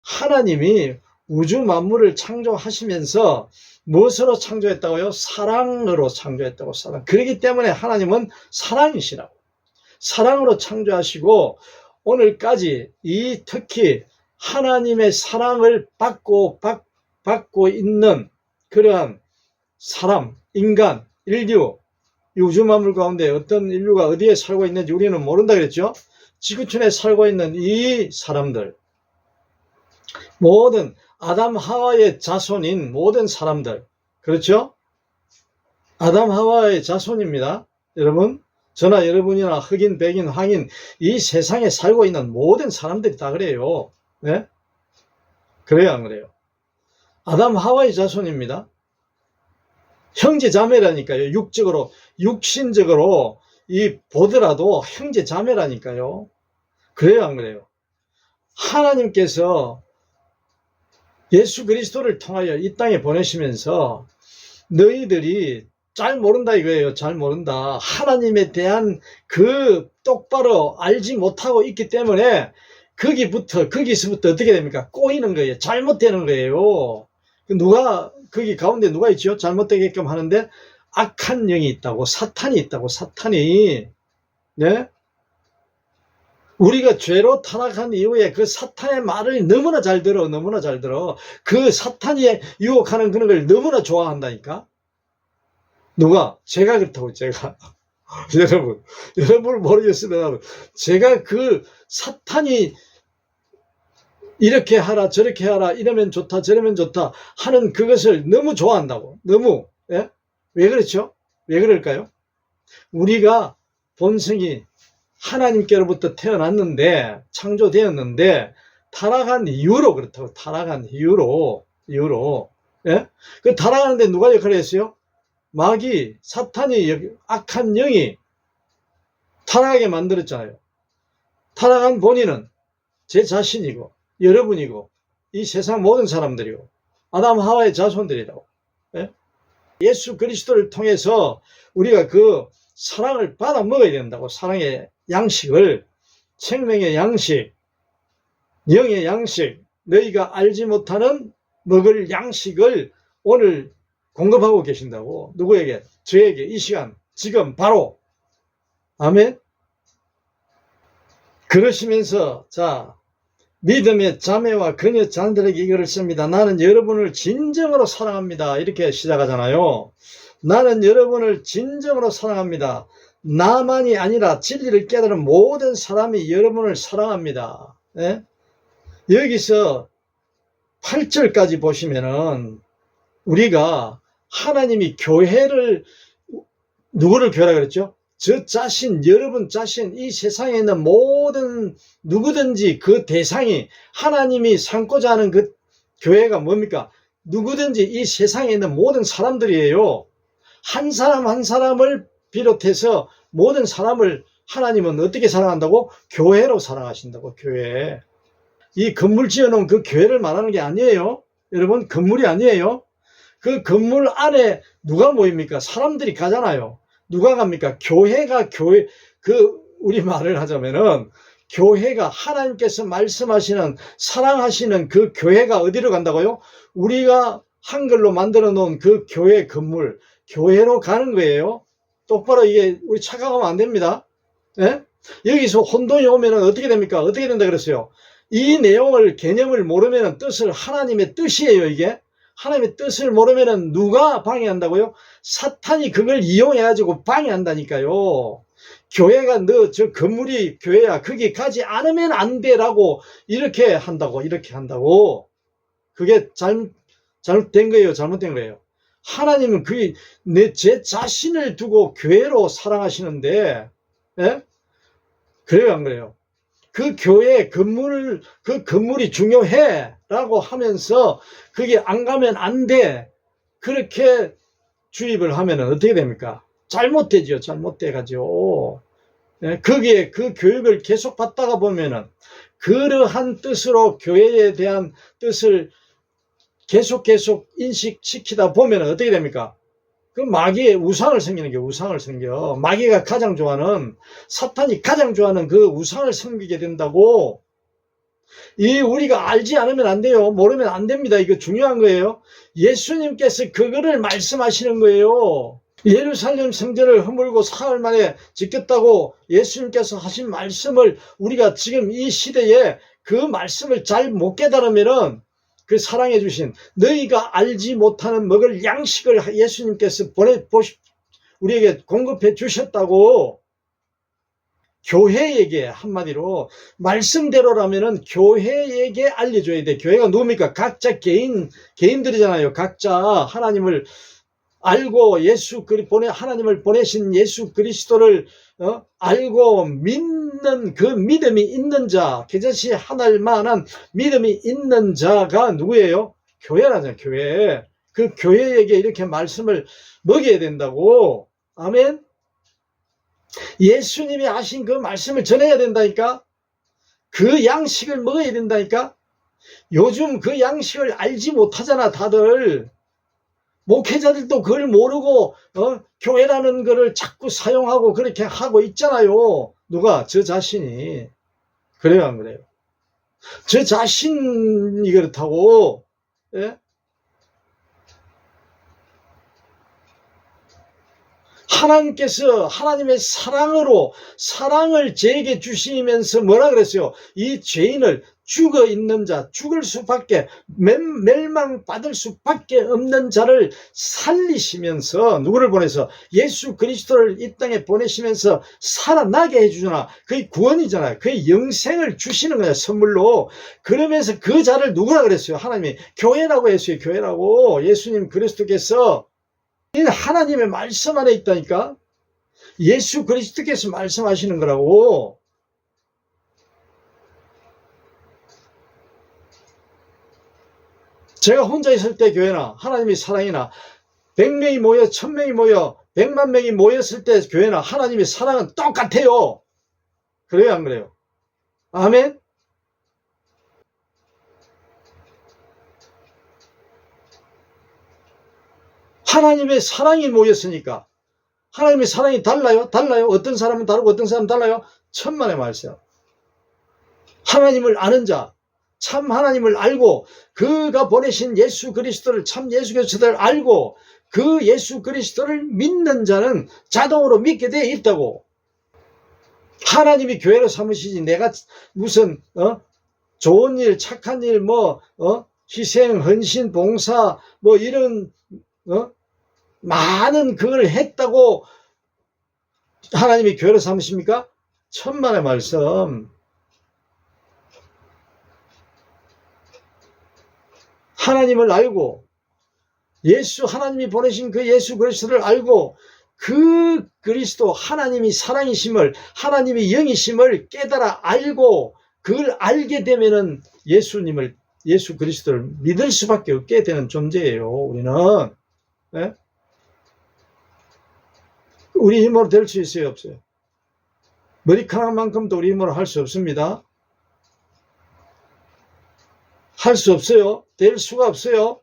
하나님이 우주 만물을 창조하시면서 무엇으로 창조했다고요? 사랑으로 창조했다고. 사랑. 그렇기 때문에 하나님은 사랑이시라고. 사랑으로 창조하시고 오늘까지 이 특히 하나님의 사랑을 받고 있는 그러한 사람, 인간, 인류, 이 우주 만물 가운데 어떤 인류가 어디에 살고 있는지 우리는 모른다 그랬죠. 지구촌에 살고 있는 이 사람들, 모든 아담 하와의 자손인 모든 사람들, 그렇죠? 아담 하와의 자손입니다. 여러분, 저나 여러분이나 흑인, 백인, 황인, 이 세상에 살고 있는 모든 사람들이 다 그래요. 네? 그래요, 안 그래요? 아담 하와의 자손입니다. 형제 자매라니까요. 육적으로, 육신적으로 보더라도 형제 자매라니까요. 그래요, 안 그래요? 하나님께서 예수 그리스도를 통하여 이 땅에 보내시면서 너희들이 잘 모른다 이거예요. 잘 모른다. 하나님에 대한 그 똑바로 알지 못하고 있기 때문에 거기서부터 어떻게 됩니까? 꼬이는 거예요. 잘못되는 거예요. 거기 가운데 누가 있죠? 잘못되게끔 하는데 악한 영이 있다고, 사탄이 있다고, 사탄이. 네? 우리가 죄로 타락한 이후에 그 사탄의 말을 너무나 잘 들어, 너무나 잘 들어. 그 사탄이 유혹하는 그런 걸 너무나 좋아한다니까? 누가? 제가 그렇다고, 제가. 여러분 모르겠으면, 제가 그 사탄이 이렇게 하라, 저렇게 하라, 이러면 좋다, 저러면 좋다 하는 그것을 너무 좋아한다고. 너무. 예? 왜 그렇죠? 왜 그럴까요? 우리가 본성이 하나님께로부터 태어났는데, 창조되었는데, 타락한 이유로 그렇다고, 타락한 이유로. 예? 그 타락하는데 누가 역할을 했어요? 마귀, 사탄이, 악한 영이 타락하게 만들었잖아요. 타락한 본인은 제 자신이고, 여러분이고, 이 세상 모든 사람들이고, 아담 하와의 자손들이라고. 예? 예수 그리스도를 통해서 우리가 그 사랑을 받아 먹어야 된다고. 사랑의 양식을, 생명의 양식, 영의 양식, 너희가 알지 못하는 먹을 양식을 오늘 공급하고 계신다고. 누구에게? 저에게 이 시간, 지금 바로. 아멘. 그러시면서 자, 믿음의 자매와 그녀 자녀들에게 이거를 씁니다. 나는 여러분을 진정으로 사랑합니다. 이렇게 시작하잖아요. 나는 여러분을 진정으로 사랑합니다. 나만이 아니라 진리를 깨달은 모든 사람이 여러분을 사랑합니다. 네? 여기서 8절까지 보시면은 우리가 하나님이 교회를, 누구를 교회라 그랬죠? 저 자신, 여러분 자신, 이 세상에 있는 모든 누구든지 그 대상이 하나님이 삼고자 하는 그 교회가 뭡니까? 누구든지 이 세상에 있는 모든 사람들이에요. 한 사람 한 사람을 비롯해서 모든 사람을 하나님은 어떻게 사랑한다고? 교회로 사랑하신다고. 교회. 이 건물 지어놓은 그 교회를 말하는 게 아니에요. 여러분, 건물이 아니에요. 그 건물 안에 누가 모입니까? 사람들이 가잖아요. 누가 갑니까? 교회가 우리 말을 하자면은 교회가 하나님께서 말씀하시는, 사랑하시는 그 교회가 어디로 간다고요? 우리가 한글로 만들어 놓은 그 교회 건물, 교회로 가는 거예요. 똑바로 이게 우리 착각하면 안 됩니다. 예? 여기서 혼돈이 오면은 어떻게 됩니까? 어떻게 된다 그랬어요? 이 내용을, 개념을 모르면은 뜻을, 하나님의 뜻이에요, 이게. 하나님의 뜻을 모르면은 누가 방해한다고요? 사탄이 그걸 이용해가지고 방해한다니까요. 교회가 저 건물이 교회야. 거기 가지 않으면 안 돼라고 이렇게 한다고. 그게 잘못된 거예요. 잘못된 거예요. 하나님은 제 자신을 두고 교회로 사랑하시는데, 예? 그래요, 안 그래요? 그 교회 그 건물이 중요해라고 하면서 거기 안 가면 안 돼. 그렇게 주입을 하면은 어떻게 됩니까? 잘못되죠. 잘못돼가지고. 거기에 그 교육을 계속 받다가 보면은 그러한 뜻으로 교회에 대한 뜻을 계속 인식시키다 보면은 어떻게 됩니까? 그 마귀의 우상을 섬기는 게 우상을 섬겨. 마귀가 가장 좋아하는, 사탄이 가장 좋아하는 그 우상을 섬기게 된다고. 이 우리가 알지 않으면 안 돼요. 모르면 안 됩니다. 이거 중요한 거예요. 예수님께서 그거를 말씀하시는 거예요. 예루살렘 성전을 허물고 사흘 만에 짓겠다고 예수님께서 하신 말씀을 우리가 지금 이 시대에 그 말씀을 잘 못 깨달으면은 그 사랑해 주신 너희가 알지 못하는 먹을 양식을 예수님께서 우리에게 공급해 주셨다고, 교회에게, 한마디로 말씀대로라면은 교회에게 알려줘야 돼. 교회가 누굽니까? 각자 개인들이잖아요. 각자 하나님을 알고 하나님을 보내신 예수 그리스도를 알고 믿는 그 믿음이 있는 자, 그것이 하나님만한 믿음이 있는 자가 누구예요? 교회라잖아요. 교회. 그 교회에게 이렇게 말씀을 먹여야 된다고. 아멘. 예수님이 하신 그 말씀을 전해야 된다니까. 그 양식을 먹어야 된다니까. 요즘 그 양식을 알지 못하잖아, 다들. 목회자들도 그걸 모르고 교회라는 거를 자꾸 사용하고 그렇게 하고 있잖아요. 누가? 저 자신이. 그래요, 안 그래요? 저 자신이 그렇다고. 예? 하나님께서 하나님의 사랑을 저에게 주시면서 뭐라 그랬어요? 이 죄인을 죽어 있는 자, 죽을 수밖에, 멸망받을 수밖에 없는 자를 살리시면서, 누구를 보내서? 예수 그리스도를 이 땅에 보내시면서 살아나게 해주잖아. 그게 구원이잖아요. 그게 영생을 주시는 거야, 선물로. 그러면서 그 자를 누구라 그랬어요? 하나님이. 교회라고 했어요, 교회라고. 예수님 그리스도께서. 하나님의 말씀 안에 있다니까. 예수 그리스도께서 말씀하시는 거라고. 제가 혼자 있을 때 교회나 하나님의 사랑이나 100명이 모여 1000명이 모여 100만 명이 모였을 때 교회나 하나님의 사랑은 똑같아요. 그래요, 안 그래요? 아멘. 하나님의 사랑이 모였으니까. 하나님의 사랑이 달라요? 달라요? 어떤 사람은 다르고 어떤 사람은 달라요? 천만의 말씀. 하나님을 아는 자, 참 하나님을 알고 그가 보내신 예수 그리스도를, 참 예수 그리스도를 알고 그 예수 그리스도를 믿는 자는 자동으로 믿게 되어 있다고. 하나님이 교회로 삼으시지 내가 무슨 좋은 일, 착한 일, 희생, 헌신, 봉사 이런 많은 그걸 했다고 하나님이 교회로 삼으십니까? 천만의 말씀. 하나님을 알고 하나님이 보내신 그 예수 그리스도를 알고 그 그리스도, 하나님이 사랑이심을, 하나님이 영이심을 깨달아 알고 그걸 알게 되면은 예수 그리스도를 믿을 수밖에 없게 되는 존재예요. 우리는. 네? 우리 힘으로 될 수 있어요, 없어요? 머리카락만큼도 우리 힘으로 할 수 없습니다. 할 수 없어요. 될 수가 없어요.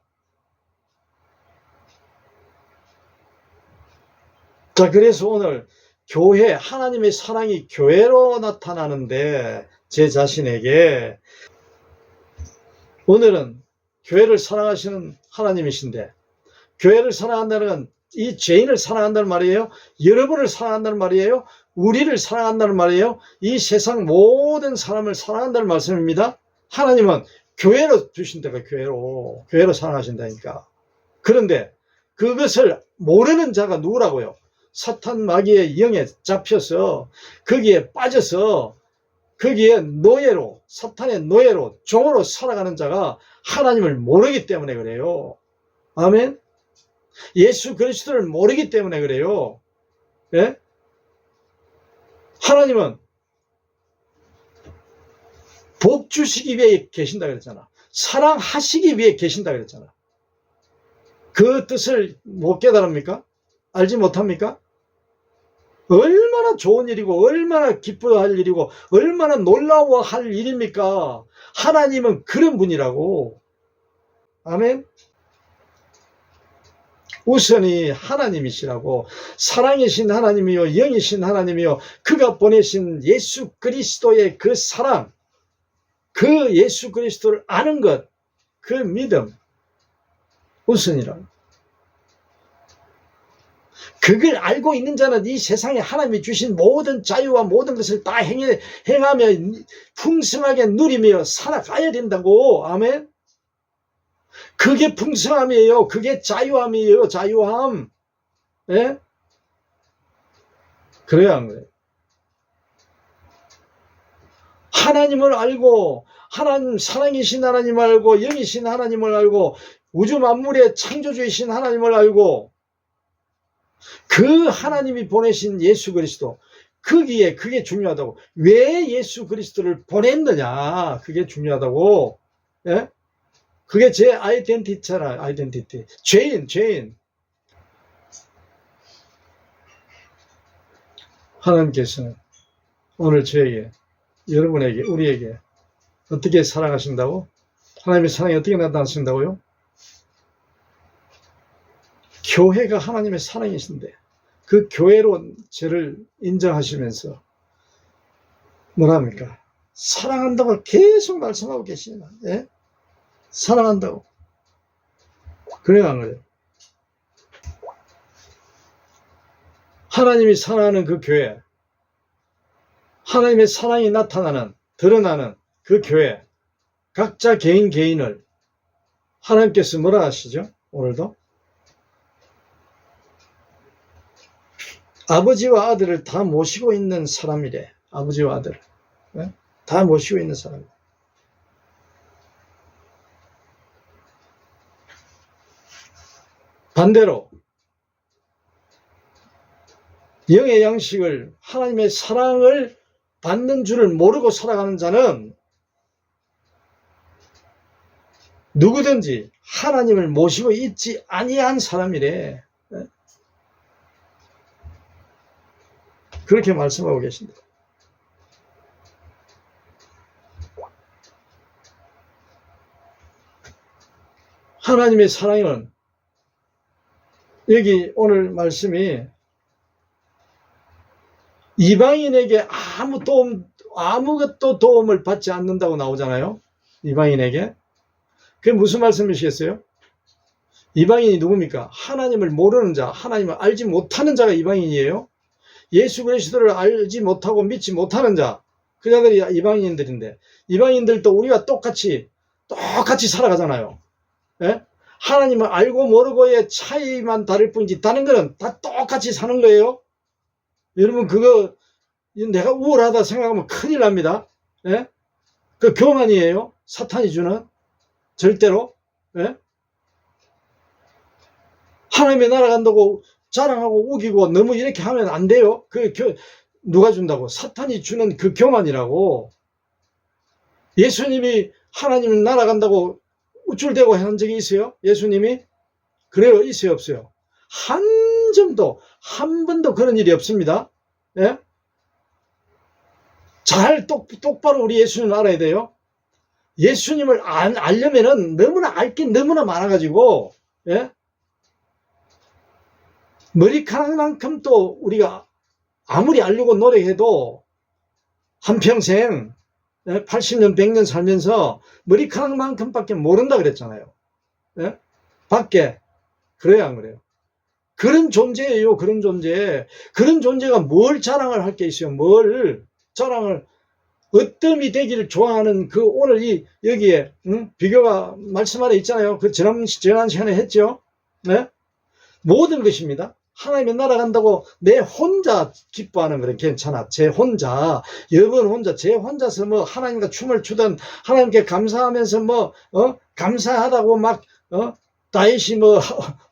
자, 그래서 오늘 교회, 하나님의 사랑이 교회로 나타나는데, 제 자신에게 오늘은 교회를 사랑하시는 하나님이신데, 교회를 사랑한다는 건 이 죄인을 사랑한다는 말이에요? 여러분을 사랑한다는 말이에요? 우리를 사랑한다는 말이에요? 이 세상 모든 사람을 사랑한다는 말씀입니다. 하나님은 교회로 주신다가 교회로 사랑하신다니까. 그런데 그것을 모르는 자가 누구라고요? 사탄 마귀의 영에 잡혀서 거기에 빠져서 거기에 사탄의 노예로, 종으로 살아가는 자가 하나님을 모르기 때문에 그래요. 아멘. 예수 그리스도를 모르기 때문에 그래요. 예? 하나님은 복 주시기 위해 계신다 그랬잖아. 사랑하시기 위해 계신다 그랬잖아. 그 뜻을 못 깨달습니까? 알지 못합니까? 얼마나 좋은 일이고 얼마나 기뻐할 일이고 얼마나 놀라워할 일입니까? 하나님은 그런 분이라고. 아멘. 우선이 하나님이시라고. 사랑이신 하나님이요, 영이신 하나님이요, 그가 보내신 예수 그리스도의 그 사랑, 그 예수 그리스도를 아는 것, 그 믿음 우선이라고. 그걸 알고 있는 자는 이 세상에 하나님이 주신 모든 자유와 모든 것을 다 행하며 풍성하게 누리며 살아가야 된다고. 아멘. 그게 풍성함이에요. 그게 자유함이에요. 자유함. 예? 그래야 하는 거예요. 하나님을 알고, 하나님, 사랑이신 하나님을 알고, 영이신 하나님을 알고, 우주 만물의 창조주이신 하나님을 알고, 그 하나님이 보내신 예수 그리스도, 그게 중요하다고. 왜 예수 그리스도를 보냈느냐, 그게 중요하다고. 예? 그게 제 아이덴티티라, 아이덴티티. 죄인. 하나님께서는 오늘 저에게, 여러분에게, 우리에게 어떻게 사랑하신다고? 하나님의 사랑이 어떻게 나타나신다고요? 교회가 하나님의 사랑이신데 그 교회로 저를 인정하시면서 뭐라 합니까? 사랑한다고 계속 말씀하고 계십니다. 예? 사랑한다고. 그래야 한 거예요. 하나님이 사랑하는 그 교회, 하나님의 사랑이 나타나는, 드러나는 그 교회, 각자 개인을 하나님께서 뭐라 하시죠? 오늘도? 아버지와 아들을 다 모시고 있는 사람이래. 아버지와 아들을. 네? 다 모시고 있는 사람. 반대로 영의 양식을, 하나님의 사랑을 받는 줄을 모르고 살아가는 자는 누구든지 하나님을 모시고 있지 아니한 사람이래. 그렇게 말씀하고 계십니다. 하나님의 사랑은 여기 오늘 말씀이 이방인에게 아무것도 도움을 받지 않는다고 나오잖아요. 이방인에게. 그게 무슨 말씀이시겠어요? 이방인이 누굽니까? 하나님을 모르는 자, 하나님을 알지 못하는 자가 이방인이에요. 예수 그리스도를 알지 못하고 믿지 못하는 자, 그 자들이 이방인들인데, 이방인들도 우리가 똑같이 살아가잖아요. 예? 하나님을 알고 모르고의 차이만 다를 뿐이지 다른 거는 다 똑같이 사는 거예요. 여러분 그거 내가 우월하다 생각하면 큰일 납니다. 예? 그 교만이에요. 사탄이 주는. 절대로. 예? 하나님의 나라 간다고 자랑하고 우기고 너무 이렇게 하면 안 돼요. 누가 준다고? 사탄이 주는 그 교만이라고. 예수님이 하나님 나라 간다고 우쭐대고 한 적이 있어요? 예수님이? 그래요? 있어요? 없어요? 한 번도 그런 일이 없습니다. 예? 똑바로 우리 예수님을 알아야 돼요. 예수님을 알려면은 너무나 알긴 너무나 많아가지고, 예? 머리카락만큼 또 우리가 아무리 알려고 노력해도 한평생 80년 100년 살면서 머리카락만큼밖에 모른다 그랬잖아요. 예? 밖에. 그래야 안 그래요? 그런 존재예요. 그런 존재. 그런 존재가 뭘 자랑을 할 게 있어요. 뭘 자랑을. 어뜸이 되기를 좋아하는 그 오늘 여기에 비교가 말씀 안에 있잖아요. 그 지난 시간에 했죠. 네? 모든 것입니다. 하나님의 나라 간다고 내 혼자 기뻐하는 거는 괜찮아. 제 혼자, 여러분 혼자, 제 혼자서 뭐 하나님과 춤을 추던 하나님께 감사하면서 감사하다고 막, 다윗이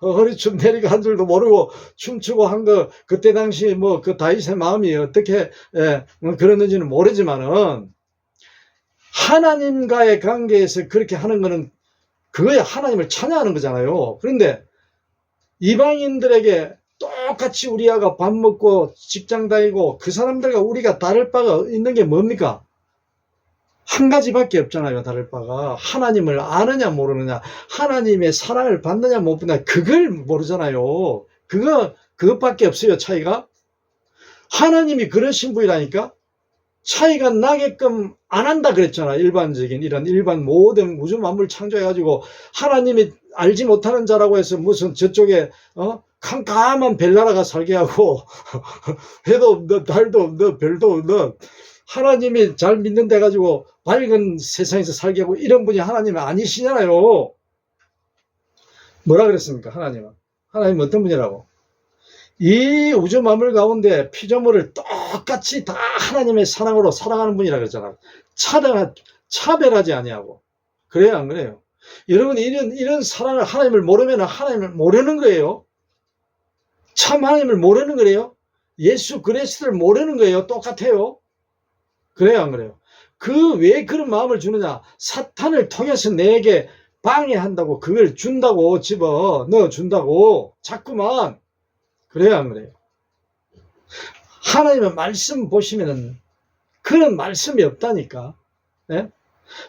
허리춤 내리고 줄도 모르고 춤추고 한 거, 그때 당시 그 다윗의 마음이 어떻게, 그랬는지는 모르지만은, 하나님과의 관계에서 그렇게 하는 거는, 그거야 하나님을 찬양하는 거잖아요. 그런데, 이방인들에게 똑같이 우리가 밥 먹고 직장 다니고 그 사람들과 우리가 다를 바가 있는 게 뭡니까? 한 가지밖에 없잖아요. 다를 바가. 하나님을 아느냐 모르느냐, 하나님의 사랑을 받느냐 못 받느냐, 그걸 모르잖아요. 그것밖에 없어요. 차이가. 하나님이 그러신 분이라니까. 차이가 나게끔 안 한다 그랬잖아. 일반적인 이런 일반 모든 우주 만물 창조해가지고 하나님이 알지 못하는 자라고 해서 무슨 저쪽에 캄캄한 벨나라가 살게 하고 해도 없는 달도 없는 별도 없는 하나님이 잘 믿는 데 가지고 밝은 세상에서 살게 하고 이런 분이 하나님은 아니시잖아요. 뭐라 그랬습니까? 하나님은 어떤 분이라고? 이 우주 만물 가운데 피조물을 똑같이 다 하나님의 사랑으로 사랑하는 분이라 그랬잖아요. 차별하지 아니하고. 그래요, 안 그래요? 여러분, 이런 사랑을 하나님을 모르면 하나님을 모르는 거예요. 참 하나님을 모르는 거예요. 예수 그리스도를 모르는 거예요. 똑같아요. 그래요, 안 그래요? 왜 그런 마음을 주느냐? 사탄을 통해서 내게 방해한다고, 그걸 준다고, 집어 넣어준다고, 자꾸만. 그래요, 안 그래요? 하나님의 말씀 보시면은 그런 말씀이 없다니까. 예?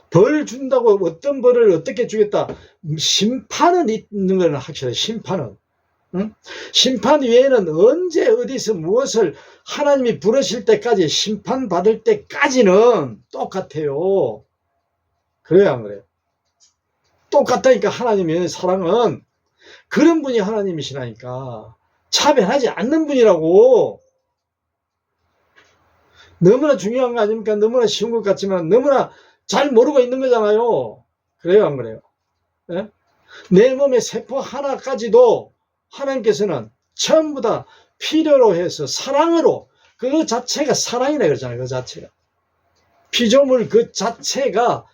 벌 준다고 어떤 벌을 어떻게 주겠다. 심판은 있는 건 확실해요. 심판은. 응? 심판 외에는 언제 어디서 무엇을 하나님이 부르실 때까지 심판받을 때까지는 똑같아요. 그래요, 안 그래요? 똑같다니까. 하나님의 사랑은 그런 분이 하나님이시라니까. 차별하지 않는 분이라고. 너무나 중요한 거 아닙니까? 너무나 쉬운 것 같지만 너무나 잘 모르고 있는 거잖아요. 그래요, 안 그래요? 예? 내 몸의 세포 하나까지도 하나님께서는 전부 다 필요로 해서 사랑으로, 그 자체가 사랑이라 그러잖아요. 그 자체가. 피조물 그 자체가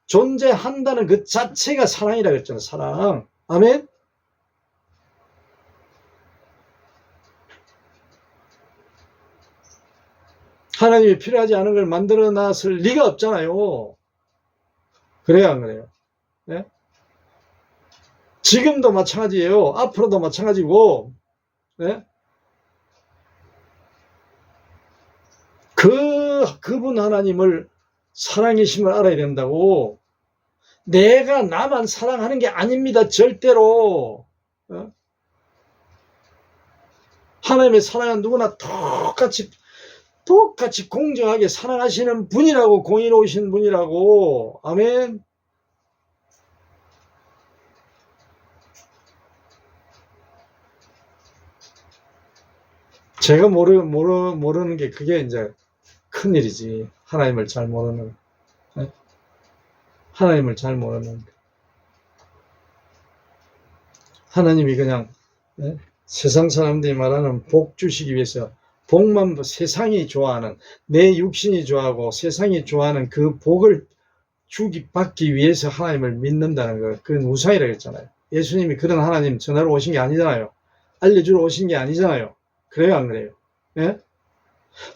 존재한다는 그 자체가 사랑이라 그랬잖아요. 사랑. 아멘? 하나님이 필요하지 않은 걸 만들어 놨을 리가 없잖아요. 그래요, 안 그래요? 네? 지금도 마찬가지예요. 앞으로도 마찬가지고, 네? 그분 하나님을 사랑이심을 알아야 된다고. 내가 나만 사랑하는 게 아닙니다. 절대로. 하나님의 사랑은 누구나 똑같이 공정하게 사랑하시는 분이라고, 공의로우신 분이라고. 아멘. 제가 모르는 게 그게 이제 큰일이지. 하나님을 잘 모르는. 하나님을 잘 모르는. 하나님이 그냥 세상 사람들이 말하는 복 주시기 위해서, 복만 세상이 좋아하는, 내 육신이 좋아하고 세상이 좋아하는 그 복을 받기 위해서 하나님을 믿는다는 거, 그건 우상이라고 했잖아요. 예수님이 그런 하나님 전하러 오신 게 아니잖아요. 알려주러 오신 게 아니잖아요. 그래요, 안 그래요? 예?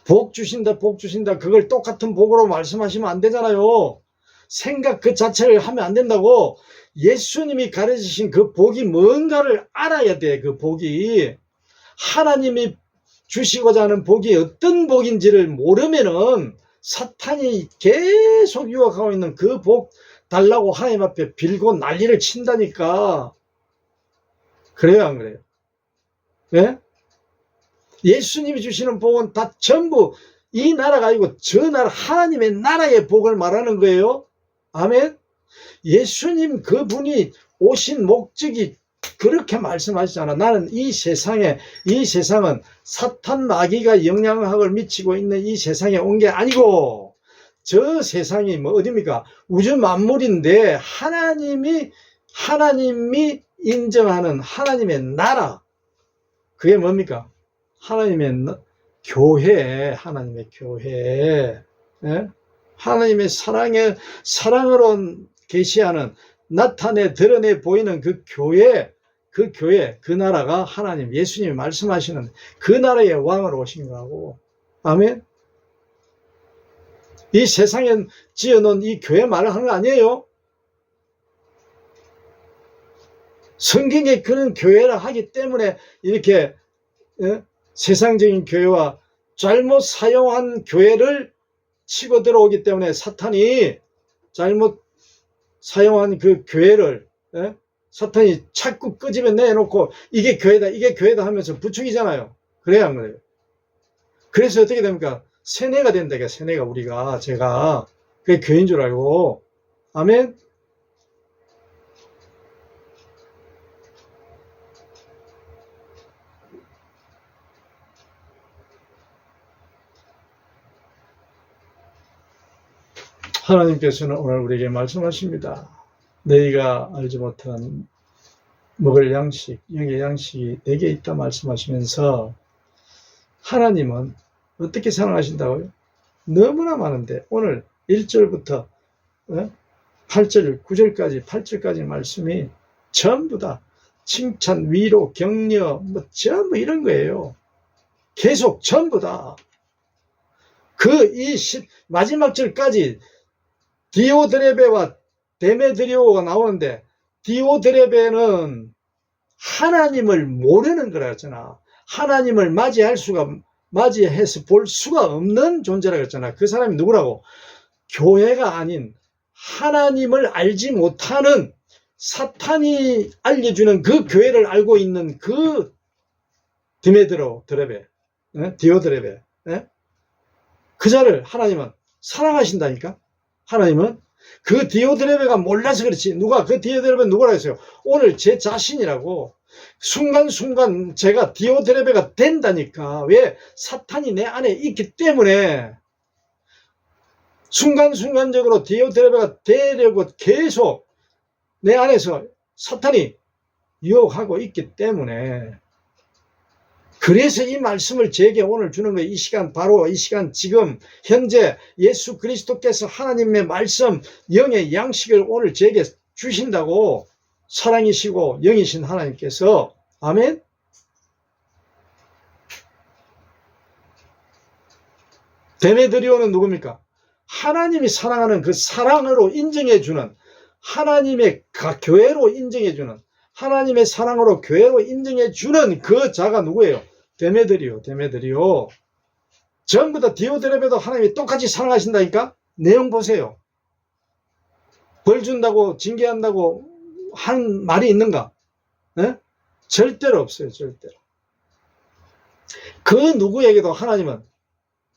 복 주신다, 복 주신다. 그걸 똑같은 복으로 말씀하시면 안 되잖아요. 생각 그 자체를 하면 안 된다고. 예수님이 가르치신 그 복이 뭔가를 알아야 돼. 그 복이 하나님이 주시고자 하는 복이 어떤 복인지를 모르면은 사탄이 계속 유혹하고 있는 그 복 달라고 하나님 앞에 빌고 난리를 친다니까. 그래요, 안 그래요? 예? 예수님이 주시는 복은 다 전부 이 나라가 아니고 저 나라, 하나님의 나라의 복을 말하는 거예요. 아멘. 예수님 그분이 오신 목적이 그렇게 말씀하시잖아. 나는 이 세상은 사탄 마귀가 영향력을 미치고 있는 이 세상에 온 게 아니고, 저 세상이 뭐 어딥니까? 우주 만물인데 하나님이 인정하는 하나님의 나라. 그게 뭡니까? 하나님의 교회, 하나님의 교회. 예? 하나님의 사랑으로 계시하는, 나타내 드러내 보이는 그 교회, 그 나라가 하나님, 예수님이 말씀하시는 그 나라의 왕으로 오신 거라고. 아멘. 이 세상에 지어놓은 이 교회 말을 하는 거 아니에요. 성경에 그런 교회를 하기 때문에 이렇게 세상적인 교회와 잘못 사용한 교회를 치고 들어오기 때문에 사탄이 잘못 사용한 그 교회를 사탄이 자꾸 끄집어 내놓고 이게 교회다 하면서 부추기잖아요. 그래야 안 그래요? 그래서 어떻게 됩니까? 세뇌가 된다. 세뇌가 제가 그게 교회인 줄 알고. 아멘. 하나님께서는 오늘 우리에게 말씀하십니다. 너희가 알지 못한 먹을 양식, 영의 양식이 내게 있다 말씀하시면서 하나님은 어떻게 사랑하신다고요? 너무나 많은데 오늘 1절부터 8절, 9절까지 8절까지 말씀이 전부 다 칭찬, 위로, 격려, 전부 이런 거예요. 계속 전부 다. 마지막 절까지 디오드레베와 데메드리오가 나오는데, 디오드레베는 하나님을 모르는 거라 했잖아. 하나님을 맞이해서 볼 수가 없는 존재라고 했잖아. 그 사람이 누구라고? 교회가 아닌 하나님을 알지 못하는 사탄이 알려주는 그 교회를 알고 있는 그 디오드레베. 그 자를 하나님은 사랑하신다니까? 하나님은 그 디오드레베가 몰라서 그렇지. 그 디오드레베가 누구라고 했어요? 오늘 제 자신이라고. 순간순간 제가 디오드레베가 된다니까. 왜? 사탄이 내 안에 있기 때문에. 순간순간적으로 디오드레베가 되려고 계속 내 안에서 사탄이 유혹하고 있기 때문에. 그래서 이 말씀을 제게 오늘 주는 거예요. 이 시간, 바로 이 시간, 지금 현재 예수 그리스도께서 하나님의 말씀, 영의 양식을 오늘 제게 주신다고. 사랑이시고 영이신 하나님께서. 아멘. 데메드리오는 누굽니까? 하나님이 사랑하는 그 사랑으로 인정해주는, 하나님의 교회로 인정해주는, 하나님의 사랑으로 교회로 인정해주는 그 자가 누구예요? 데메드리오. 전부 다 디오드레베도 하나님이 똑같이 사랑하신다니까? 내용 보세요. 벌 준다고, 징계한다고 한 말이 있는가? 네? 절대로 없어요. 절대로. 그 누구에게도 하나님은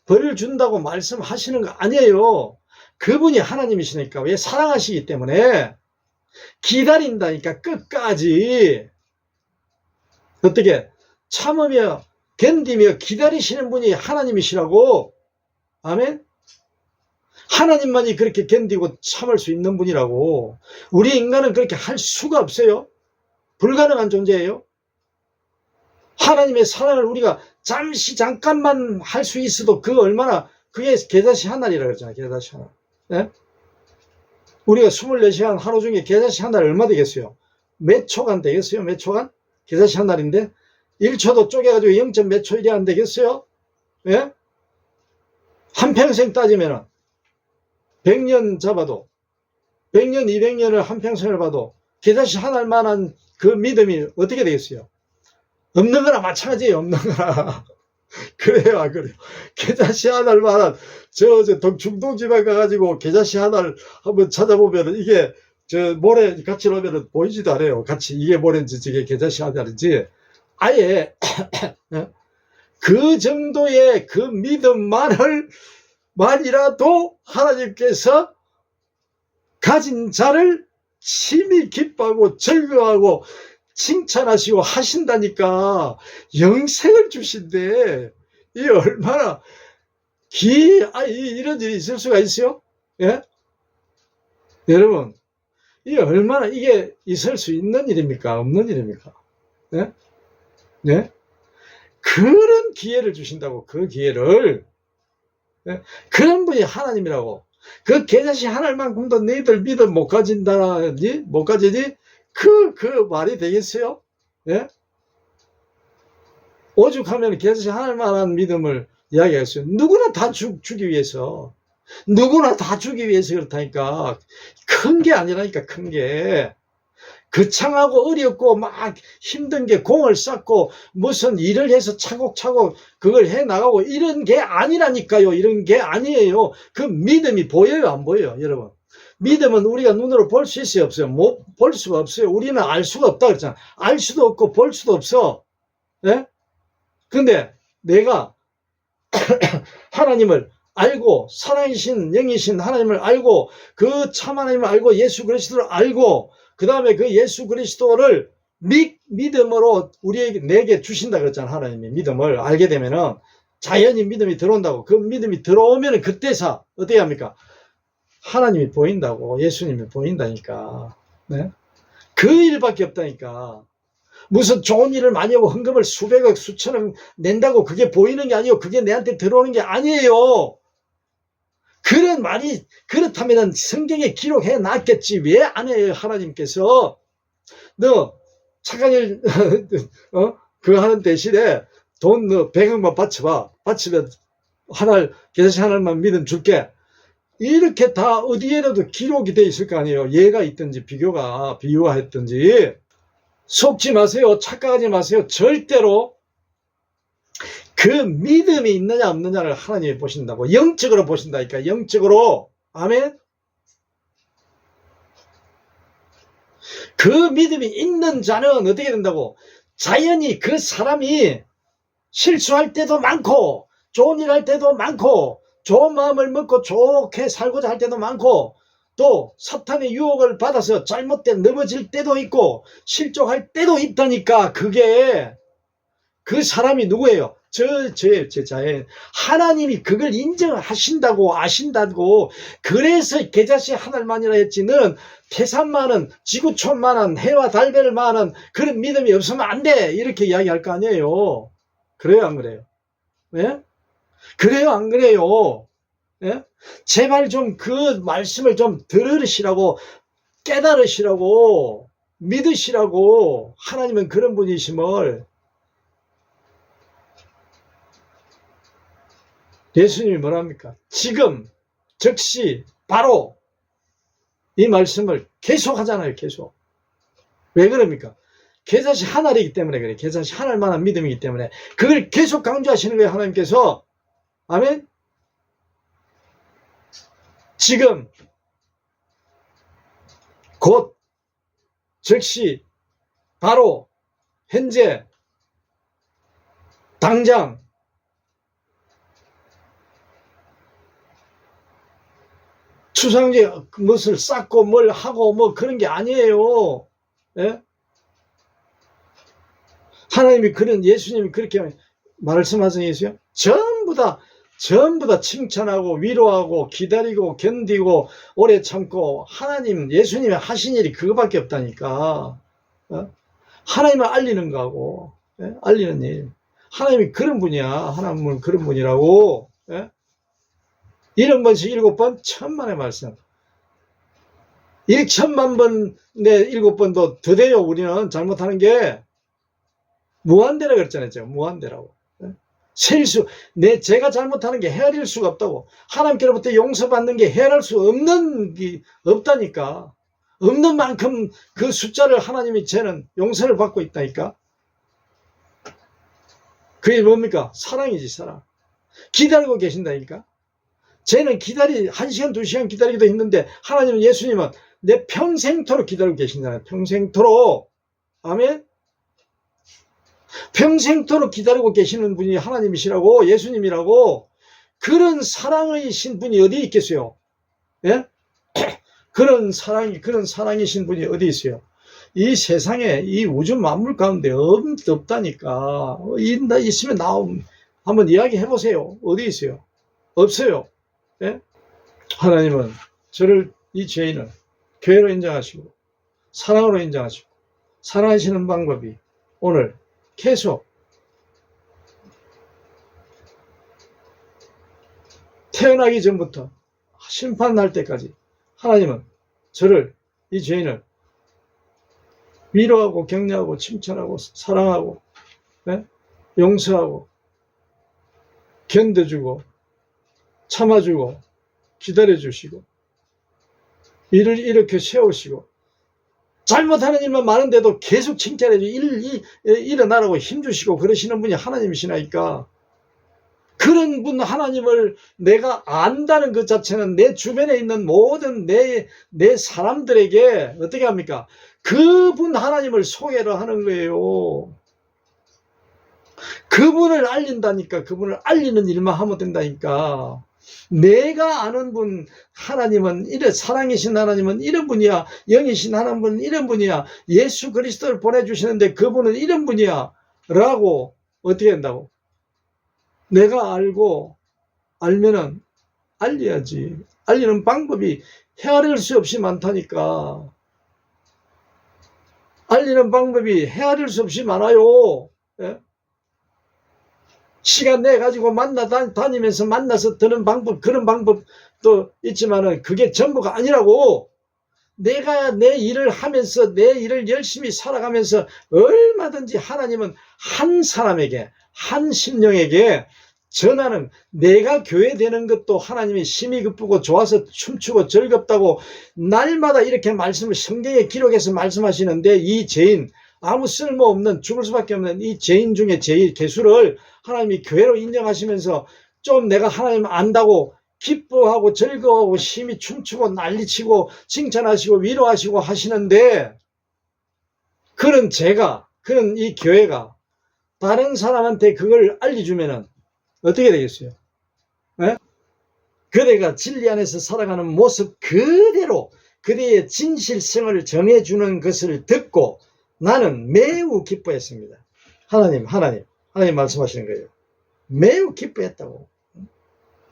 벌을 준다고 말씀하시는 거 아니에요. 그분이 하나님이시니까. 왜? 사랑하시기 때문에 기다린다니까. 끝까지. 어떻게? 참으며 견디며 기다리시는 분이 하나님이시라고. 아멘. 하나님만이 그렇게 견디고 참을 수 있는 분이라고. 우리 인간은 그렇게 할 수가 없어요. 불가능한 존재예요. 하나님의 사랑을 우리가 잠깐만 할 수 있어도 그게 개자시 하나이라고 그랬잖아요. 개자시 하나. 네? 우리가 24시간 하루 중에 개자시 한 날 얼마 되겠어요? 몇 초간 되겠어요? 몇 초간? 개자시 한 날인데 1초도 쪼개가지고 0. 몇 초 이래 안 되겠어요? 예? 한평생 따지면은 100년 잡아도 100년, 200년을 한평생을 봐도 개자시 한 알만한 그 믿음이 어떻게 되겠어요? 없는 거나 마찬가지예요. 없는 거나. 그래요, 안 그래요? 개자시 한 알만한 중동 지방 가가지고 개자시 한 알 한번 찾아보면은 이게 모래 같이 놓으면은 보이지도 않아요. 같이 이게 모래인지 저게 개자시 한 알인지. 아예 그 정도의 그 믿음만이라도 하나님께서 가진 자를 심히 기뻐하고 즐거워하고 칭찬하시고 하신다니까. 영생을 주신대. 이 얼마나 이런 일이 있을 수가 있어요? 예? 여러분, 이 얼마나 이게 있을 수 있는 일입니까? 없는 일입니까? 예? 예? 그런 기회를 주신다고. 그 기회를. 예? 그런 분이 하나님이라고. 그 개자식 하나만큼도 너희들 믿음 못 가진다니? 못 가지니? 그 말이 되겠어요? 예? 오죽하면 개자식 하나만한 믿음을 이야기했어요. 누구나 다 주기 위해서. 누구나 다 주기 위해서 그렇다니까. 큰 게 아니라니까, 큰 게. 거창하고 어렵고 막 힘든 게 공을 쌓고 무슨 일을 해서 차곡차곡 그걸 해 나가고 이런 게 아니라니까요. 이런 게 아니에요. 그 믿음이 보여요, 안 보여요, 여러분? 믿음은 우리가 눈으로 볼 수 있어요, 없어요? 못 볼 수가 없어요. 우리는 알 수가 없다 그랬잖아. 알 수도 없고 볼 수도 없어. 예? 근데 내가 하나님을 알고 사랑이신 영이신 하나님을 알고 그 참 하나님을 알고 예수 그리스도를 알고 그 다음에 그 예수 그리스도를 믿음으로 내게 주신다 그랬잖아. 하나님이 믿음을 알게 되면은 자연히 믿음이 들어온다고. 그 믿음이 들어오면은 그때서 어떻게 합니까? 하나님이 보인다고. 예수님이 보인다니까. 네? 그 일밖에 없다니까. 무슨 좋은 일을 많이 하고 헌금을 수백억 수천억 낸다고 그게 보이는 게 아니고 그게 내한테 들어오는 게 아니에요. 그런 말이 그렇다면 성경에 기록해 놨겠지. 왜 안 해요? 하나님께서 너 착한 일 그거 하는 대신에 돈 너 100억만 바쳐봐. 바치면 계산식 하나만 믿음 줄게. 이렇게 다 어디에라도 기록이 돼 있을 거 아니에요. 예가 있든지 비유가 했든지. 속지 마세요. 착각하지 마세요. 절대로 그 믿음이 있느냐 없느냐를 하나님이 보신다고. 영적으로 보신다니까. 영적으로. 아멘. 그 믿음이 있는 자는 어떻게 된다고? 자연히 그 사람이 실수할 때도 많고 좋은 일 할 때도 많고 좋은 마음을 먹고 좋게 살고자 할 때도 많고 또 사탄의 유혹을 받아서 잘못된 넘어질 때도 있고 실족할 때도 있다니까. 그게 그 사람이 누구예요? 제 자연. 하나님이 그걸 인정하신다고 아신다고. 그래서 계자씨 하늘만이라 했지. 는 태산만은 지구촌만한 해와 달별만한 그런 믿음이 없으면 안 돼. 이렇게 이야기할 거 아니에요. 그래요 안 그래요? 예? 그래요 안 그래요? 예? 제발 좀 그 말씀을 좀 들으시라고, 깨달으시라고, 믿으시라고. 하나님은 그런 분이심을. 예수님이 뭐랍니까? 지금 즉시 바로 이 말씀을 계속 하잖아요. 계속. 왜 그럽니까? 계산시 하나이기 때문에 그래. 계산시 하나만한 믿음이기 때문에 그걸 계속 강조하시는 거예요. 하나님께서. 아멘. 지금 곧 즉시 바로 현재 당장 추상제 무엇을 쌓고 뭘 하고 뭐 그런 게 아니에요. 예? 하나님이 예수님이 그렇게 말씀하셨어요. 전부 다 칭찬하고 위로하고 기다리고 견디고 오래 참고. 하나님 예수님이 하신 일이 그거밖에 없다니까. 하나님을 알리는 거하고, 알리는 일. 하나님이 그런 분이야. 하나님은 그런 분이라고. 7번씩 7번 천만의 말씀. 1천만 번에 7번도 더 돼요. 우리는 잘못하는 게 무한대라 그랬잖아요. 무한대라고. 제가 잘못하는 게 헤아릴 수가 없다고. 하나님께로부터 용서받는 게 헤아릴 수 없는 게 없다니까. 없는 만큼 그 숫자를 하나님이 쟤는 용서를 받고 있다니까. 그게 뭡니까? 사랑이지, 사랑. 기다리고 계신다니까. 쟤는 1시간, 2시간 기다리기도 힘든데 하나님은, 예수님은 내 평생토록 기다리고 계신잖아요. 평생토록. 아멘. 평생토록 기다리고 계시는 분이 하나님이시라고, 예수님이라고. 그런 사랑이신 분이 어디 있겠어요? 예? 그런 사랑이신 분이 어디 있어요? 이 세상에, 이 우주 만물 가운데 없다니까. 있으면 한번 이야기 해보세요. 어디 있어요? 없어요. 예? 하나님은 이 죄인을 교회로 인정하시고 사랑으로 인정하시고 사랑하시는 방법이 오늘 계속 태어나기 전부터 심판날 때까지 하나님은 이 죄인을 위로하고 격려하고 칭찬하고 사랑하고, 용서하고 견뎌주고 참아주고 기다려주시고 일을 이렇게 세우시고 잘못하는 일만 많은데도 계속 칭찬해주고 일어나라고 힘주시고 그러시는 분이 하나님이시나니까. 그런 분 하나님을 내가 안다는 것 자체는 내 주변에 있는 모든 내 사람들에게 어떻게 합니까? 그분 하나님을 소개를 하는 거예요. 그분을 알린다니까. 그분을 알리는 일만 하면 된다니까. 내가 아는 분 하나님은 이래, 사랑이신 하나님은 이런 분이야. 영이신 하나님은 이런 분이야. 예수 그리스도를 보내주시는데 그분은 이런 분이야 라고 어떻게 한다고? 내가 알면은 알려야지. 알리는 방법이 헤아릴 수 없이 많다니까. 알리는 방법이 헤아릴 수 없이 많아요. 예? 시간 내 가지고 다니면서 만나서 드는 방법, 그런 방법도 있지만은 그게 전부가 아니라고. 내가 내 일을 하면서 내 일을 열심히 살아가면서 얼마든지 하나님은 한 사람에게, 한 심령에게 전하는, 내가 교회 되는 것도 하나님이 심히 기쁘고 좋아서 춤추고 즐겁다고 날마다 이렇게 말씀을 성경에 기록해서 말씀하시는데, 이 죄인, 아무 쓸모없는, 죽을 수밖에 없는 이 죄인 중에 제일 개수를 하나님이 교회로 인정하시면서 좀 내가 하나님 안다고 기뻐하고 즐거워하고 심히 춤추고 난리치고 칭찬하시고 위로하시고 하시는데, 그런 그런 이 교회가 다른 사람한테 그걸 알려주면은 어떻게 되겠어요? 네? 그대가 진리 안에서 살아가는 모습 그대로 그대의 진실성을 정해주는 것을 듣고 나는 매우 기뻐했습니다. 하나님 말씀하시는 거예요. 매우 기뻐했다고.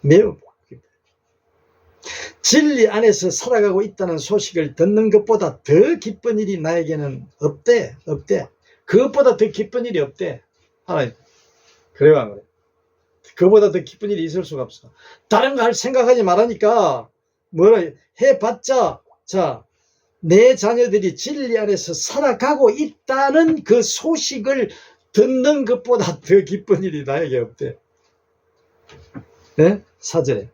매우 기뻐. 진리 안에서 살아가고 있다는 소식을 듣는 것보다 더 기쁜 일이 나에게는 없대. 그것보다 더 기쁜 일이 없대. 하나님. 그래요, 안 그래? 그보다 더 기쁜 일이 있을 수가 없어. 다른 거 할 생각하지 말라니까. 뭐라 해봤자, 자, 내 자녀들이 진리 안에서 살아가고 있다는 그 소식을 듣는 것보다 더 기쁜 일이 나에게 없대. 네? 4절에.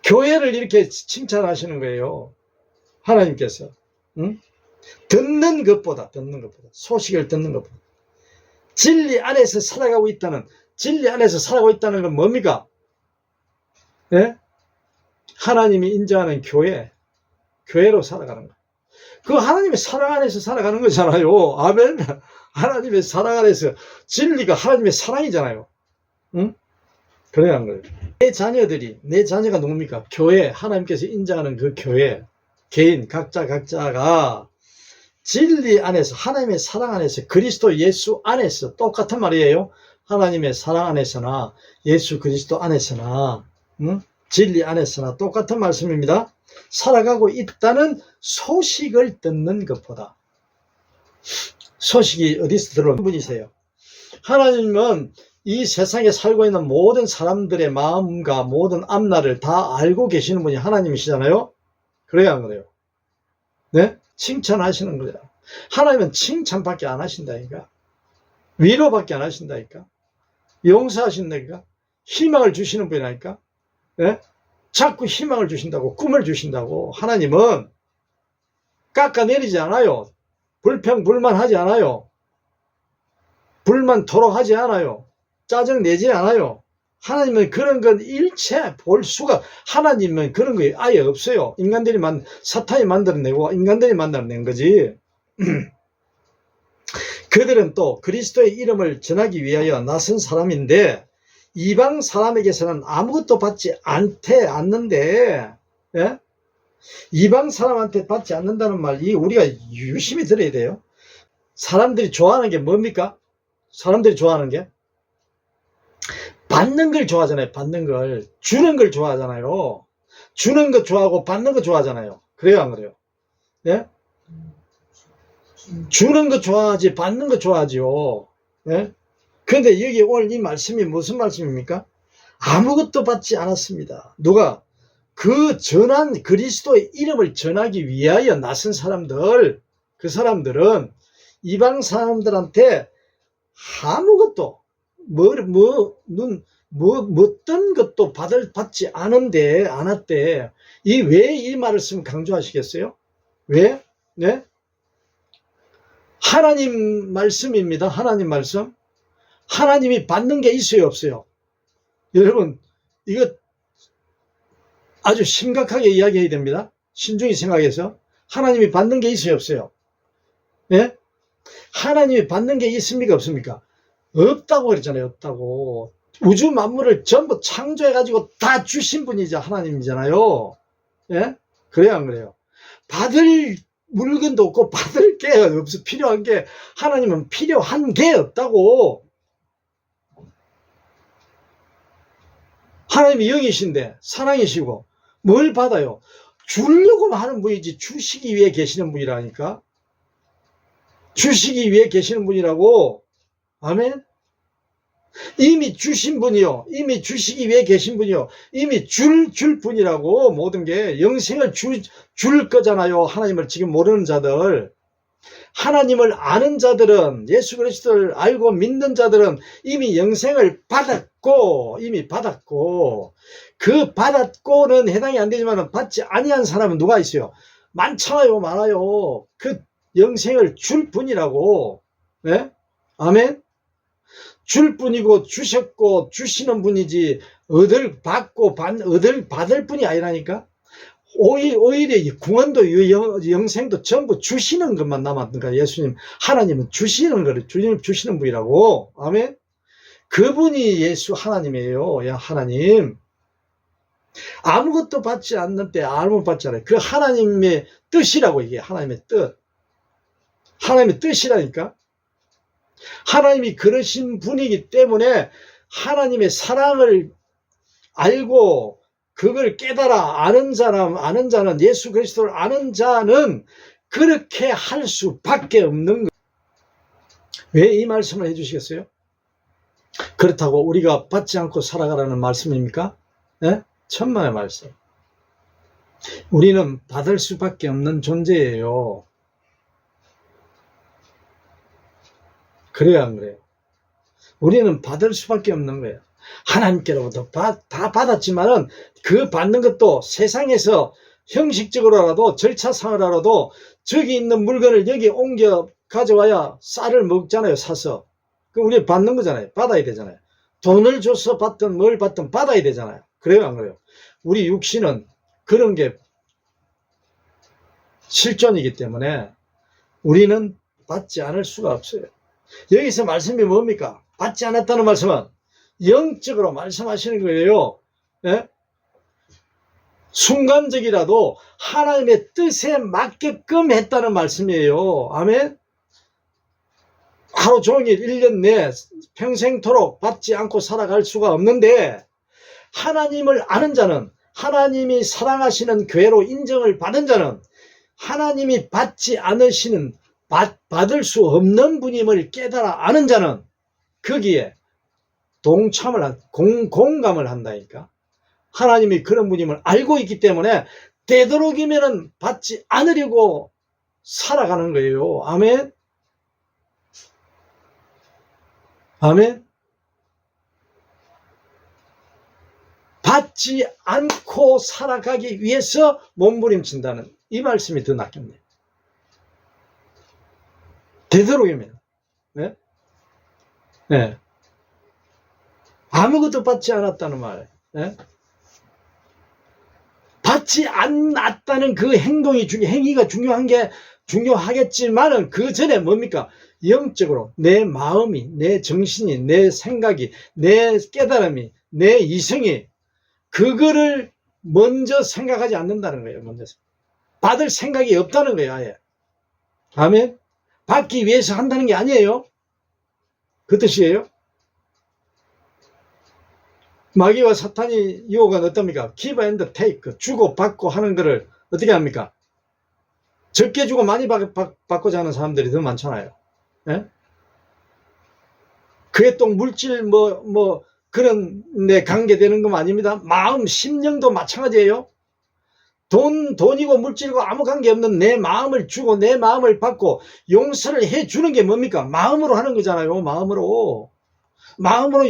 교회를 이렇게 칭찬하시는 거예요. 하나님께서. 응? 듣는 것보다, 소식을 듣는 것보다. 진리 안에서 살아가고 있다는 건 뭡니까? 예? 하나님이 인정하는 교회로 살아가는 거예요. 그 하나님의 사랑 안에서 살아가는 거잖아요. 아멘. 하나님의 사랑 안에서, 진리가 하나님의 사랑이잖아요. 응? 그래야 한 거예요. 내 자녀가 누굽니까? 교회, 하나님께서 인정하는 그 교회, 개인, 각자가 진리 안에서, 하나님의 사랑 안에서, 그리스도 예수 안에서, 똑같은 말이에요. 하나님의 사랑 안에서나 예수 그리스도 안에서나, 응? 진리 안에서나 똑같은 말씀입니다. 살아가고 있다는 소식을 듣는 것보다. 소식이 어디서 들어오는 분이세요? 하나님은 이 세상에 살고 있는 모든 사람들의 마음과 모든 앞날을 다 알고 계시는 분이 하나님이시잖아요. 그래야 안 그래요? 네? 칭찬하시는 거예요. 하나님은 칭찬밖에 안 하신다니까. 위로밖에 안 하신다니까. 용서하신다니까. 희망을 주시는 분이라니까. 네? 자꾸 희망을 주신다고, 꿈을 주신다고. 하나님은 깎아내리지 않아요. 불평, 불만하지 않아요. 불만 토로하지 않아요. 짜증 내지 않아요. 하나님은 그런 건 일체 볼 수가, 하나님은 그런 거 아예 없어요. 사탄이 만들어내고 인간들이 만들어낸 거지. 그들은 또 그리스도의 이름을 전하기 위하여 나선 사람인데, 이방 사람에게서는 아무것도 받지 않는데, 예? 이방 사람한테 받지 않는다는 말, 우리가 유심히 들어야 돼요. 사람들이 좋아하는 게 뭡니까? 사람들이 좋아하는 게? 받는 걸 좋아하잖아요. 받는 걸. 주는 걸 좋아하잖아요. 주는 거 좋아하고 받는 거 좋아하잖아요. 그래요, 안 그래요? 예? 주는 거 좋아하지, 받는 거 좋아하지요. 예? 그런데 여기 오늘 이 말씀이 무슨 말씀입니까? 아무것도 받지 않았습니다. 누가? 그리스도의 이름을 전하기 위하여 나선 사람들, 그 사람들은 이방 사람들한테 아무것도, 어떤 것도 받지 않았대. 왜 이 말을 쓰면 강조하시겠어요? 왜? 네? 하나님 말씀입니다. 하나님 말씀. 하나님이 받는 게 있어요, 없어요? 여러분, 이거 아주 심각하게 이야기해야 됩니다. 신중히 생각해서. 하나님이 받는 게 있어요, 없어요? 예? 하나님이 받는 게 있습니까? 없습니까? 없다고 그랬잖아요. 없다고. 우주 만물을 전부 창조해가지고 다 주신 분이자 하나님이잖아요. 예? 그래요, 안 그래요? 받을 물건도 없고 받을 게 없어. 필요한 게, 하나님은 필요한 게 없다고. 하나님이 영이신데, 사랑이시고, 뭘 받아요? 주려고 하는 분이지, 주시기 위해 계시는 분이라니까? 주시기 위해 계시는 분이라고. 아멘? 이미 주신 분이요. 이미 주시기 위해 계신 분이요. 이미 줄 분이라고. 모든 게 영생을 줄 거잖아요. 하나님을 지금 모르는 자들. 하나님을 아는 자들은, 예수 그리스도를 알고 믿는 자들은 이미 영생을 받았고, 이미 받았고, 그 받았고는 해당이 안 되지만 받지 아니한 사람은 누가 있어요? 많잖아요. 많아요. 그 영생을 줄 분이라고. 네? 아멘? 줄 분이고 주셨고 주시는 분이지, 얻을 받을 분이 아니라니까. 오히려 이 구원도 영생도 전부 주시는 것만 남았으니까. 예수님, 하나님은 주시는 거를, 주님 주시는 분이라고. 아멘. 그분이 예수 하나님이에요. 야, 하나님. 아무것도 받지 않는 때 아무것도 받지 않아요. 그 하나님의 뜻이라고. 이게 하나님의 뜻. 하나님의 뜻이라니까. 하나님이 그러신 분이기 때문에 하나님의 사랑을 알고 그걸 깨달아 아는 자는, 예수 그리스도를 아는 자는 그렇게 할 수밖에 없는 거예요. 왜 이 말씀을 해주시겠어요? 그렇다고 우리가 받지 않고 살아가라는 말씀입니까? 네? 천만의 말씀. 우리는 받을 수밖에 없는 존재예요. 그래요, 안 그래요? 우리는 받을 수밖에 없는 거예요. 하나님께로부터 다 받았지만은 그 받는 것도 세상에서 형식적으로라도 절차상으로라도 저기 있는 물건을 여기 옮겨 가져와야 쌀을 먹잖아요. 사서. 그럼 우리 받는 거잖아요. 받아야 되잖아요. 돈을 줘서 받든 뭘 받든 받아야 되잖아요. 그래요, 안 그래요? 우리 육신은 그런 게 실존이기 때문에 우리는 받지 않을 수가 없어요. 여기서 말씀이 뭡니까? 받지 않았다는 말씀은 영적으로 말씀하시는 거예요. 예? 순간적이라도 하나님의 뜻에 맞게끔 했다는 말씀이에요. 아멘? 하루 종일 1년 내 평생토록 받지 않고 살아갈 수가 없는데, 하나님을 아는 자는, 하나님이 사랑하시는 교회로 인정을 받은 자는, 하나님이 받지 않으시는, 받을 수 없는 분임을 깨달아 아는 자는 거기에 공감을 한다니까. 하나님이 그런 분임을 알고 있기 때문에 되도록이면 받지 않으려고 살아가는 거예요. 아멘? 아멘? 받지 않고 살아가기 위해서 몸부림친다는 이 말씀이 더 낫겠네요. 되도록이면. 네? 네. 아무것도 받지 않았다는 말. 네? 받지 않았다는 그 행위가 중요하겠지만은 그 전에 뭡니까? 영적으로 내 마음이, 내 정신이, 내 생각이, 내 깨달음이, 내 이성이 그거를 먼저 생각하지 않는다는 거예요. 먼저 받을 생각이 없다는 거예요. 아예. 아멘. 받기 위해서 한다는 게 아니에요. 그 뜻이에요. 마귀와 사탄이 유혹은 어떻습니까? give and take, 주고 받고 하는 거를 어떻게 합니까? 적게 주고 많이 받고자 하는 사람들이 더 많잖아요. 예? 그게 또 물질 그런 데 관계되는 건 아닙니다. 마음, 심령도 마찬가지예요. 돈이고 물질이고 아무 관계없는 내 마음을 주고 내 마음을 받고 용서를 해주는 게 뭡니까? 마음으로 하는 거잖아요. 마음으로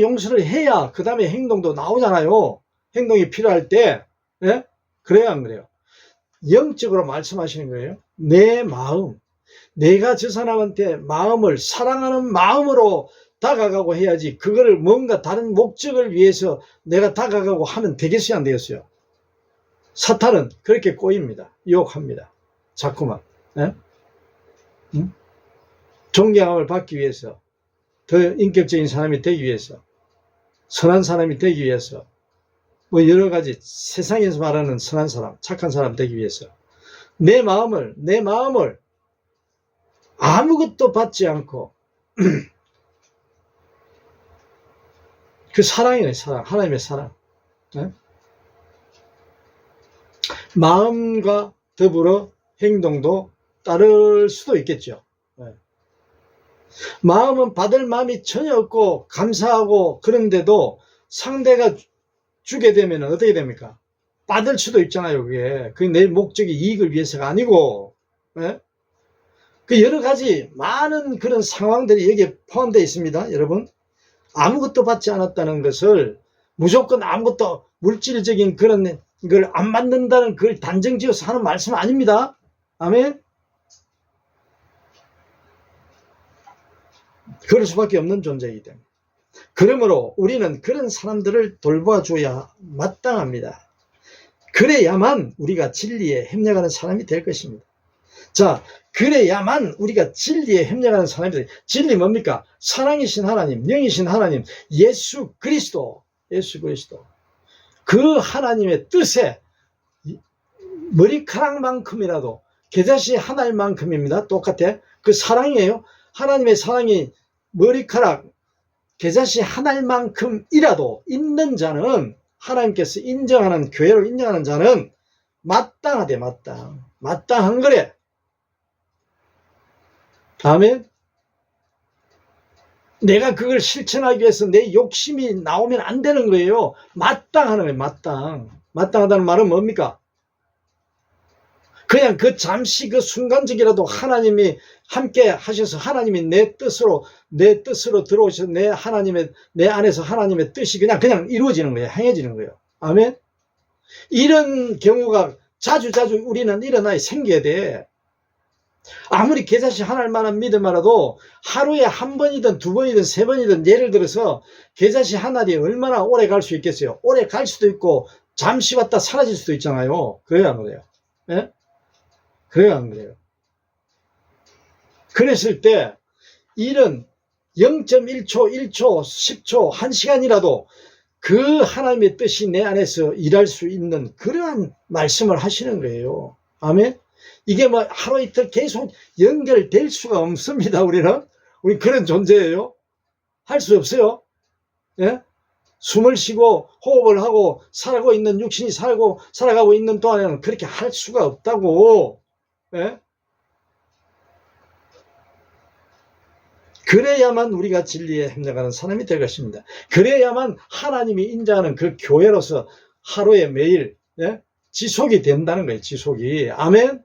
용서를 해야 그 다음에 행동도 나오잖아요. 행동이 필요할 때. 예? 그래요, 안 그래요? 영적으로 말씀하시는 거예요. 내 마음, 내가 저 사람한테 마음을 사랑하는 마음으로 다가가고 해야지, 그거를 뭔가 다른 목적을 위해서 내가 다가가고 하면 되겠어요, 안 되겠어요? 사탄은 그렇게 꼬입니다. 유혹합니다. 자꾸만. 예? 존경함을 받기 위해서, 더 인격적인 사람이 되기 위해서, 선한 사람이 되기 위해서, 뭐 여러 가지 세상에서 말하는 선한 사람, 착한 사람 되기 위해서 내 마음을 아무것도 받지 않고 그 사랑이네, 사랑. 하나님의 사랑. 네? 마음과 더불어 행동도 따를 수도 있겠죠. 네. 마음은 받을 마음이 전혀 없고 감사하고 그런데도 상대가 주게 되면 어떻게 됩니까? 받을 수도 있잖아요. 그게 내 목적이 이익을 위해서가 아니고, 네? 그 여러 가지 많은 그런 상황들이 여기에 포함되어 있습니다. 여러분, 아무것도 받지 않았다는 것을 무조건 아무것도 물질적인 그런 걸 안 받는다는 그걸 단정지어서 하는 말씀은 아닙니다. 아멘. 그럴 수밖에 없는 존재이기 때문에. 그러므로 우리는 그런 사람들을 돌봐줘야 마땅합니다. 그래야만 우리가 진리에 협력하는 사람이 될 것입니다. 자, 그래야만 우리가 진리에 협력하는 사람이 될. 진리 뭡니까? 사랑이신 하나님, 영이신 하나님, 예수 그리스도. 그 하나님의 뜻에 머리카락만큼이라도 겨자씨 한 알만큼입니다. 똑같아. 그 사랑이에요. 하나님의 사랑이 머리카락 겨자씨 한 알만큼이라도 있는 자는, 하나님께서 인정하는, 교회로 인정하는 자는 마땅하대. 마땅한 거래. 아멘. 내가 그걸 실천하기 위해서 내 욕심이 나오면 안 되는 거예요. 마땅하는 거예요. 마땅하다는 말은 뭡니까? 그냥 그 잠시 그 순간적이라도 하나님이 함께 하셔서 하나님이 내 뜻으로 들어오셔서 내 안에서 하나님의 뜻이 그냥 이루어지는 거예요. 행해지는 거예요. 아멘. 이런 경우가 자주 우리는 일어나야 생겨야 돼. 아무리 겨자씨 한 알만한 믿음이라도 하루에 한 번이든 두 번이든 세 번이든, 예를 들어서 겨자씨 한 알이 얼마나 오래 갈 수 있겠어요? 오래 갈 수도 있고 잠시 왔다 사라질 수도 있잖아요. 그래요, 안 그래요? 예? 그래요, 안 그래요? 그랬을 때 이런 0.1초, 1초, 10초, 1시간이라도 그 하나님의 뜻이 내 안에서 일할 수 있는 그러한 말씀을 하시는 거예요. 아멘? 이게 뭐 하루 이틀 계속 연결될 수가 없습니다. 우리 그런 존재예요. 할 수 없어요. 예? 숨을 쉬고 호흡을 하고 살아가고 있는 육신이 살아가고 있는 동안에는 그렇게 할 수가 없다고. 예? 그래야만 우리가 진리에 협력하는 사람이 될 것입니다. 그래야만 하나님이 인정하는 그 교회로서 하루에 매일, 예? 지속이 된다는 거예요. 지속이. 아멘.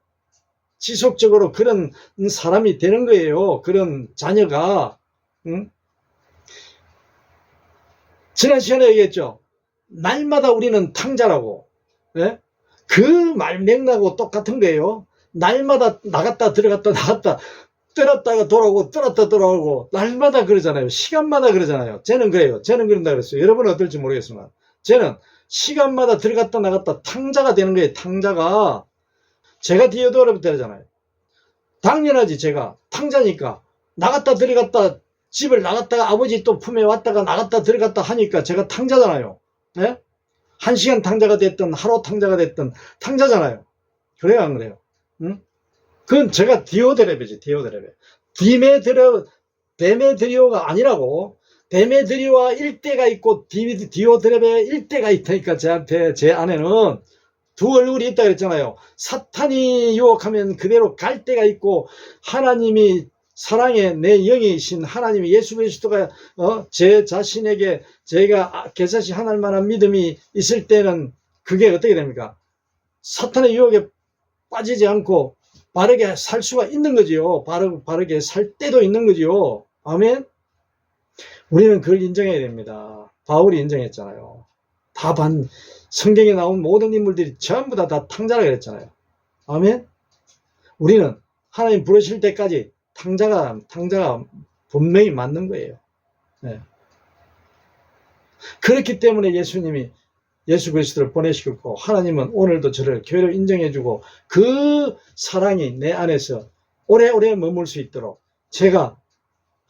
지속적으로 그런 사람이 되는 거예요. 그런 자녀가. 응? 지난 시간에 얘기했죠. 날마다 우리는 탕자라고. 예? 그 말 맥락하고 똑같은 거예요. 날마다 나갔다 들어갔다 떠났다가 돌아오고 떠났다 돌아오고 날마다 그러잖아요. 시간마다 그러잖아요. 쟤는 그래요. 쟤는 그런다 그랬어요. 여러분은 어떨지 모르겠지만 쟤는 시간마다 들어갔다 나갔다 탕자가 되는 거예요. 탕자가. 제가 디오도르부터 하잖아요. 당연하지. 제가 탕자니까 나갔다 들어갔다, 집을 나갔다가 아버지 또 품에 왔다가 나갔다 들어갔다 하니까 제가 탕자잖아요. 네? 1시간 탕자가 됐든 하루 탕자가 됐든 탕자잖아요. 그래요, 안 그래요? 응? 그건 제가 디오드레베지. 데메드리오가 아니라고. 데메드리오와 일대가 있고 디오드레베 일대가 있다니까. 제 안에는 두 얼굴이 있다 그랬잖아요. 사탄이 유혹하면 그대로 갈 때가 있고, 하나님이 사랑의 내 영이신 하나님이 예수 그리스도가 제 자신에게 제가 겨자씨 한 알만한 믿음이 있을 때는 그게 어떻게 됩니까? 사탄의 유혹에 빠지지 않고 바르게 살 수가 있는 거지요. 바르게 살 때도 있는 거지요. 아멘. 우리는 그걸 인정해야 됩니다. 바울이 인정했잖아요. 성경에 나온 모든 인물들이 전부 다 탕자라 그랬잖아요. 아멘. 우리는 하나님 부르실 때까지 탕자가 분명히 맞는 거예요. 네. 그렇기 때문에 예수님이 예수 그리스도를 보내시고, 하나님은 오늘도 저를 교회로 인정해주고 그 사랑이 내 안에서 오래오래 머물 수 있도록 제가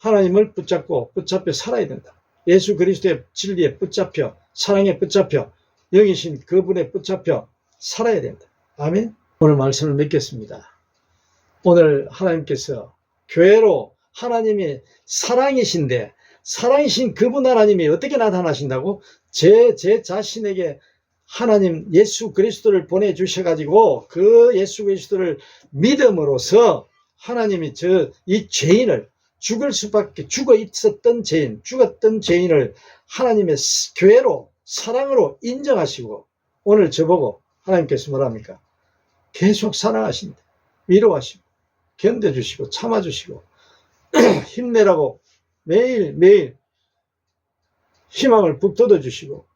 하나님을 붙잡혀 살아야 된다. 예수 그리스도의 진리에 붙잡혀, 사랑에 붙잡혀, 영이신 그분에 붙잡혀 살아야 된다. 아멘. 오늘 말씀을 맺겠습니다. 오늘 하나님께서 교회로 하나님이 사랑이신데, 사랑이신 그분 하나님이 어떻게 나타나신다고? 제 자신에게 하나님 예수 그리스도를 보내주셔가지고 그 예수 그리스도를 믿음으로써 하나님이 이 죄인을 죽어 있었던 죽었던 죄인을 하나님의 교회로 사랑으로 인정하시고 오늘 저보고 하나님께서 뭐랍니까? 계속 사랑하신다. 위로하시고 견뎌주시고 참아주시고 힘내라고 매일매일 희망을 북돋워 주시고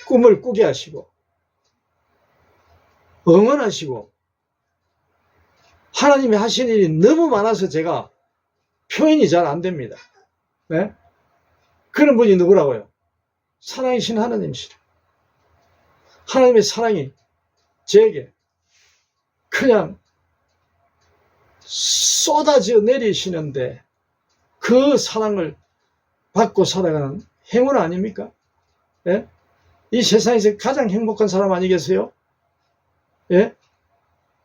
꿈을 꾸게 하시고 응원하시고 하나님이 하신 일이 너무 많아서 제가 표현이 잘 안 됩니다. 네? 그런 분이 누구라고요? 사랑이신 하나님이시라. 하나님의 사랑이 저에게 그냥 쏟아져 내리시는데 그 사랑을 받고 살아가는 행운 아닙니까? 예? 이 세상에서 가장 행복한 사람 아니겠어요? 예?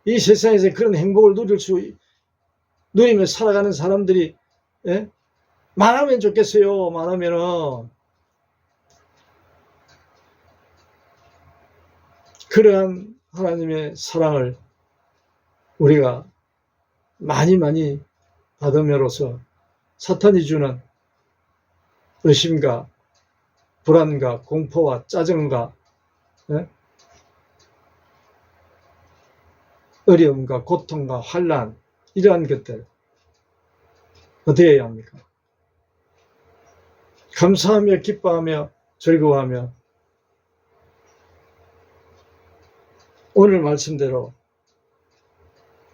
이 세상에서 그런 행복을 누리며 살아가는 사람들이 예? 많으면 좋겠어요. 많으면은 그러한 하나님의 사랑을 우리가 많이 받음으로써 사탄이 주는 의심과 불안과 공포와 짜증과 예? 어려움과 고통과 환난 이러한 것들 어떻게 해야 합니까? 감사하며 기뻐하며 즐거워하며 오늘 말씀대로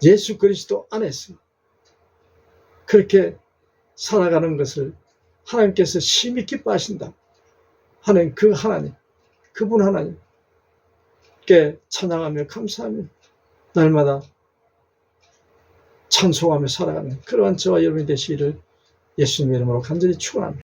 예수 그리스도 안에서 그렇게 살아가는 것을 하나님께서 심히 기뻐하신다 하는 그 하나님, 그분 하나님께 찬양하며 감사하며 날마다 찬송하며 살아가는 그러한 저와 여러분이 되시기를 예수님의 이름으로 간절히 축원합니다.